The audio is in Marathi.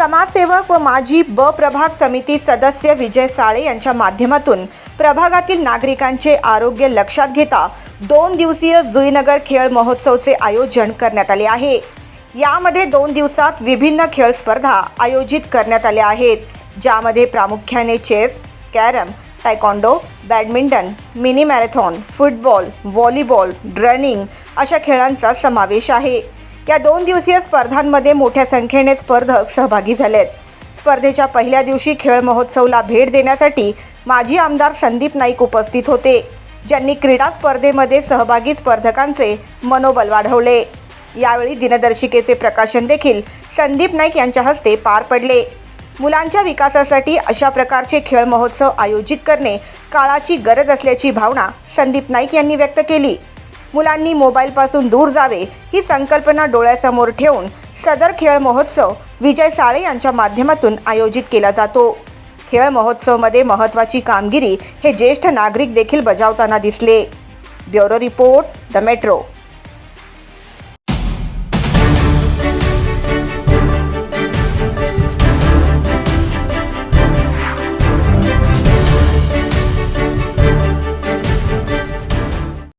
समाजसेवक व माजी ब प्रभाग समिती सदस्य विजय साळे यांच्या माध्यमातून प्रभागातील नागरिकांचे आरोग्य लक्षात घेता 2 दिवसीय जुईनगर खेळ महोत्सवचे आयोजन करण्यात आले आहे। यामध्ये 2 दिवसात विभिन्न खेळ स्पर्धा आयोजित करण्यात आल्या आहेत, ज्यामध्ये प्रामुख्याने chess, carrom, taekwondo, badminton, mini marathon, football, volleyball, running अशा खेळांचा समावेश आहे। या 2 दिवसीय स्पर्धांमध्ये मोठ्या संख्येने स्पर्धक सहभागी झालेत। स्पर्धेच्या पहिल्या दिवशी खेळ महोत्सवला भेट देण्यासाठी माजी आमदार संदीप नाईक उपस्थित होते, ज्यांनी क्रीडा स्पर्धेमध्ये सहभागी स्पर्धकांचे मनोबल वाढवले। यावेळी दिनदर्शिकेचे प्रकाशन देखील संदीप नाईक यांच्या हस्ते पार पडले। मुलांच्या विकासासाठी अशा प्रकारचे खेळ महोत्सव आयोजित करणे काळाची गरज असल्याची भावना संदीप नाईक यांनी व्यक्त केली। मुलांनी मोबाईलपासून दूर जावे ही संकल्पना डोळ्यासमोर ठेवून सदर खेळ महोत्सव विजय साळे यांच्या माध्यमातून आयोजित केला जातो। खेळ महोत्सवमध्ये महत्त्वाची कामगिरी हे ज्येष्ठ नागरिक देखील बजावताना दिसले। Bureau report, the metro.